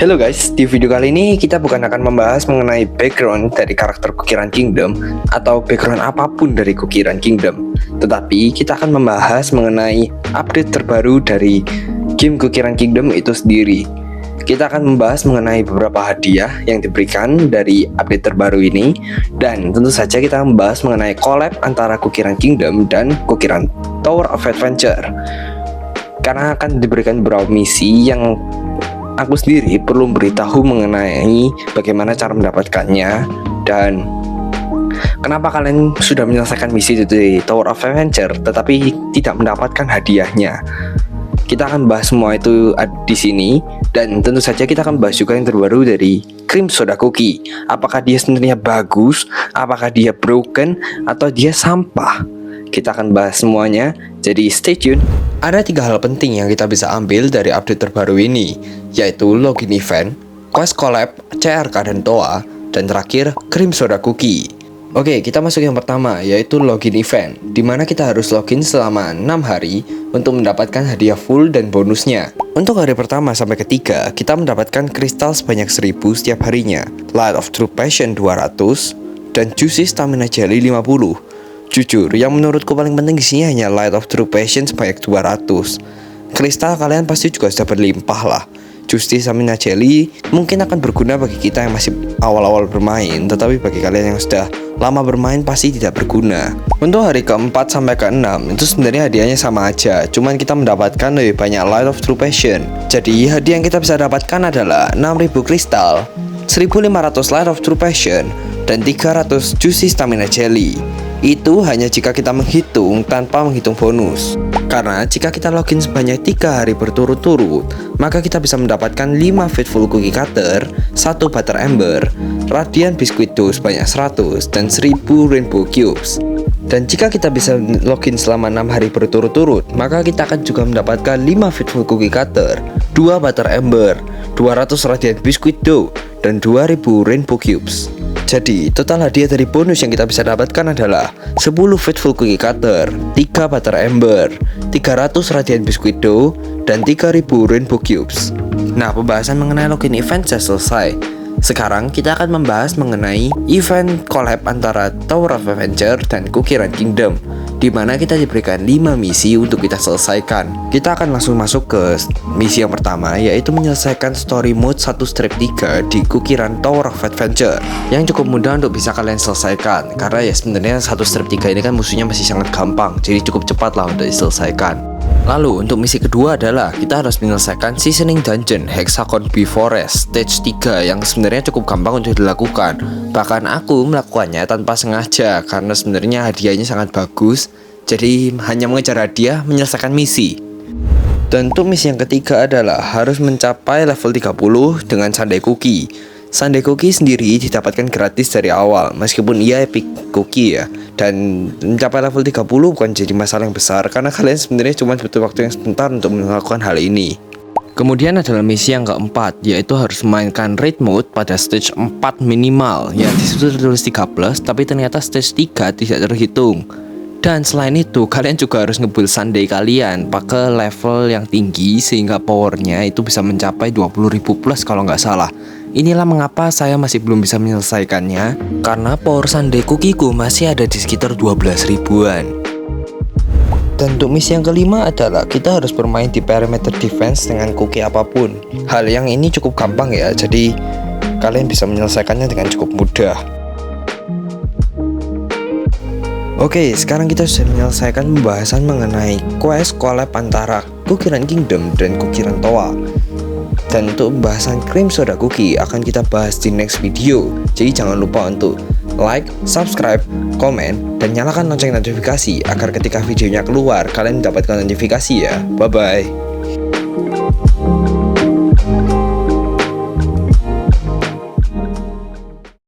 Halo guys, di video kali ini kita bukan akan membahas mengenai background dari karakter Cookie Run Kingdom atau background apapun dari Cookie Run Kingdom, tetapi kita akan membahas mengenai update terbaru dari game Cookie Run Kingdom itu sendiri. Kita akan membahas mengenai beberapa hadiah yang diberikan dari update terbaru ini, dan tentu saja kita akan membahas mengenai collab antara Cookie Run Kingdom dan Cookie Run Tower of Adventure. Karena akan diberikan beberapa misi yang aku sendiri perlu memberitahu mengenai bagaimana cara mendapatkannya dan kenapa kalian sudah menyelesaikan misi di Tower of Adventure tetapi tidak mendapatkan hadiahnya. Kita akan bahas semua itu di sini, dan tentu saja kita akan bahas juga yang terbaru dari Cream Soda Cookie. Apakah dia sebenarnya bagus, apakah dia broken, atau dia sampah? Kita akan bahas semuanya, jadi stay tune. Ada 3 hal penting yang kita bisa ambil dari update terbaru ini, yaitu login event, quest collab, CRK dan TOA, dan terakhir Cream Soda Cookie. Oke, kita masuk yang pertama, yaitu login event, dimana kita harus login selama 6 hari untuk mendapatkan hadiah full dan bonusnya. Untuk hari pertama sampai ketiga, kita mendapatkan kristal sebanyak 1000 setiap harinya, Light of True Passion 200, dan Juicy Stamina Jelly 50. Jujur, yang menurutku paling penting di sini hanya Light of True Passion sebanyak 200. Kristal kalian pasti juga sudah berlimpah lah. Juicy Stamina Jelly mungkin akan berguna bagi kita yang masih awal-awal bermain, tetapi bagi kalian yang sudah lama bermain pasti tidak berguna. Untuk hari keempat sampai ke-6 itu sebenarnya hadiahnya sama aja, cuman kita mendapatkan lebih banyak Light of True Passion. Jadi hadiah yang kita bisa dapatkan adalah 6000 kristal, 1500 Light of True Passion, dan 300 Juicy Stamina Jelly. Itu hanya jika kita menghitung tanpa menghitung bonus. Karena jika kita login sebanyak 3 hari berturut-turut, maka kita bisa mendapatkan 5 Faithful Cookie Cutter, 1 Butter Ember, Radiant Biscuit Dough sebanyak 100, dan 1000 Rainbow Cubes. Dan jika kita bisa login selama 6 hari berturut-turut, maka kita akan juga mendapatkan 5 Faithful Cookie Cutter, 2 Butter Ember, 200 Radiant Biscuit Dough, dan 2000 Rainbow Cubes. Jadi, total hadiah dari bonus yang kita bisa dapatkan adalah 10 Faithful Cookie Cutter, 3 Butter Ember, 300 Radiant Biscuit Dough, dan 3000 Rainbow Cubes. Nah, pembahasan mengenai login event sudah selesai. Sekarang kita akan membahas mengenai event collab antara Tower of Adventure dan Cookie Run Kingdom, di mana kita diberikan 5 misi untuk kita selesaikan. Kita akan langsung masuk ke misi yang pertama, yaitu menyelesaikan story mode 1 strip 3 di Cookie Run Tower of Adventure, yang cukup mudah untuk bisa kalian selesaikan. Karena ya sebenarnya 1 strip 3 ini kan musuhnya masih sangat gampang, jadi cukup cepat lah untuk diselesaikan. Lalu untuk misi kedua adalah kita harus menyelesaikan Seasoning Dungeon Hexagon Bee Forest Stage 3 yang sebenarnya cukup gampang untuk dilakukan. Bahkan aku melakukannya tanpa sengaja karena sebenarnya hadiahnya sangat bagus. Jadi hanya mengejar hadiah menyelesaikan misi. Dan untuk misi yang ketiga adalah harus mencapai level 30 dengan Sundae Cookie. Sundae Cookie sendiri didapatkan gratis dari awal, meskipun ia epic cookie ya. Dan mencapai level 30 bukan jadi masalah yang besar, karena kalian sebenarnya cuma butuh waktu yang sebentar untuk melakukan hal ini. Kemudian adalah misi yang keempat, yaitu harus memainkan raid mode pada stage 4 minimal. Ya, disitu tertulis 13, tapi ternyata stage 3 tidak terhitung. Dan selain itu, kalian juga harus ngebuild Sundae kalian pakai level yang tinggi, sehingga powernya itu bisa mencapai 20.000 plus kalau nggak salah. Inilah mengapa saya masih belum bisa menyelesaikannya, karena power Sundae Cookie-ku masih ada di sekitar 12 ribuan. Dan untuk misi yang kelima adalah kita harus bermain di perimeter defense dengan cookie apapun. Hal yang ini cukup gampang ya, jadi kalian bisa menyelesaikannya dengan cukup mudah. Oke, sekarang kita sudah menyelesaikan pembahasan mengenai quest collab antara Cookie Run Kingdom dan Cookie Run Toa. Dan untuk pembahasan Cream Soda Cookie akan kita bahas di next video. Jadi jangan lupa untuk like, subscribe, komen, dan nyalakan lonceng notifikasi agar ketika videonya keluar kalian mendapatkan notifikasi ya. Bye bye.